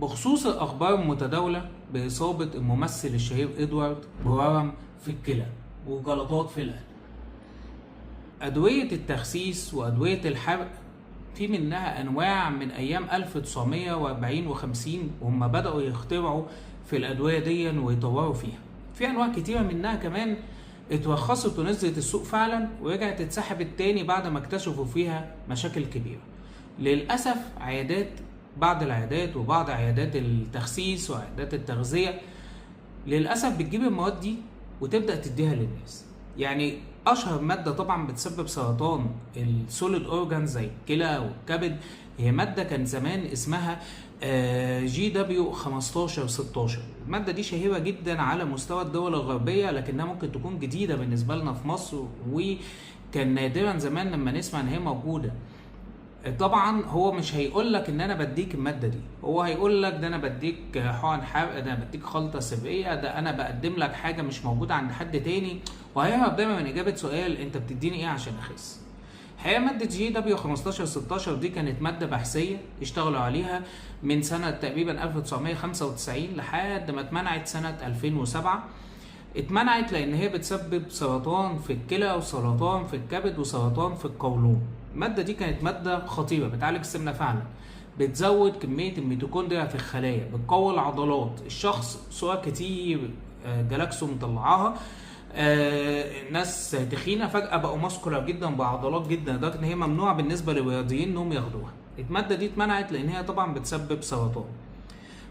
بخصوص الأخبار المتداولة بإصابة الممثل الشهير إدوارد بورم في الكلى وجلطات في القلب. أدوية التخسيس وأدوية الحرق في منها أنواع من أيام 1940 و50 وهم بدأوا يخترعوا في الأدوية دي ويطوروا فيها. في أنواع كتيرة منها كمان اترخصت ونزلت السوق فعلا ورجعت اتسحبت تاني بعد ما اكتشفوا فيها مشاكل كبيرة. للأسف بعض العيادات وبعض عيادات التخسيس وعيادات التغذية للأسف بتجيب المواد دي وتبدأ تديها للناس. يعني أشهر مادة طبعا بتسبب سرطان السوليد أورجان زي الكلى والكبد هي مادة كان زمان اسمها GW1516. المادة دي شهيرة جدا على مستوى الدول الغربية، لكنها ممكن تكون جديدة بالنسبة لنا في مصر، وكان نادرا زمان لما نسمع ان هي موجودة. طبعا هو مش هيقولك ان انا بديك المادة دي، هو هيقولك ده انا بديك حقن حرق، ده انا بديك خلطة سرية، ده انا بقدم لك حاجة مش موجودة عند حد تاني، وهيهرب دايما من اجابة سؤال انت بتديني ايه عشان اخس. الحقيقة مادة GW1516 دي كانت مادة بحثية اشتغلوا عليها من سنة تقريبا 1995 لحد ما اتمنعت سنة 2007. اتمنعت لان هي بتسبب سرطان في الكلى وسرطان في الكبد وسرطان في القولون. المادة دي كانت مادة خطيرة، بتعالج السمنة فعلا، بتزود كمية الميتوكوندريا في الخلايا، بتقوي العضلات. الشخص صور كتير جالاكسو مطلعاها ناس تخينة فجأة بقوا ماسكولار جدا بعضلات جدا، لدرجة ان هي ممنوعة بالنسبة للرياضيين انهم ياخدوها. المادة دي اتمنعت لان هي طبعا بتسبب سرطان.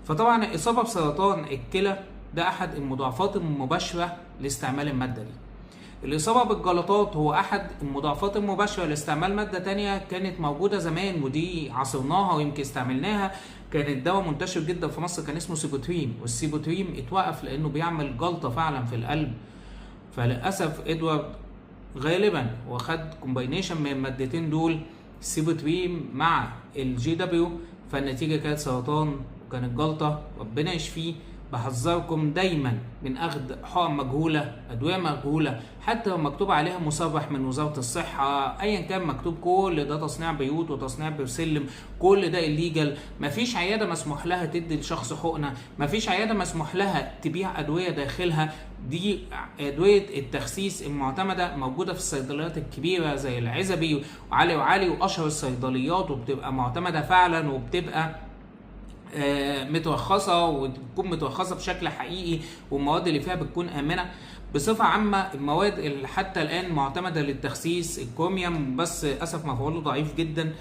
فطبعا الإصابة بسرطان الكلى ده أحد المضاعفات المباشرة لاستعمال المادة دي. الإصابة بالجلطات هو أحد المضاعفات المباشرة لاستعمال مادة تانية كانت موجودة زمان ودي عصرناها ويمكن استعملناها. كان الدواء منتشر جدا في مصر كان اسمه سيبوتريم، والسيبوتريم اتوقف لأنه بيعمل جلطة فعلا في القلب. فللأسف إدوارد غالبا واخد كومباينيشن من المادتين دول، السيبوتريم مع الGW، فالنتيجة كانت سرطان وكانت جلطة. ربنا يشفيه. بحذركم دايما من اخذ حقن مجهوله، ادويه مجهوله، حتى لو مكتوب عليها مصرح من وزاره الصحه، ايا كان مكتوب كل ده تصنيع بيوت وتصنيع بسلم، كل ده الليجل. مفيش عياده مسموح لها تدي لشخص حقنه، مفيش عياده مسموح لها تبيع ادويه داخلها. دي ادويه التخسيس المعتمده موجوده في الصيدليات الكبيره زي العزبي وعلي واشهر الصيدليات، وبتبقى معتمده فعلا وبتبقى متوخصه وتكون متوخصه بشكل حقيقي، والمواد اللي فيها بتكون امنه. بصفه عامه المواد اللي حتى الان معتمده للتخسيس الكروميوم بس للاسف مفعوله ضعيف جدا.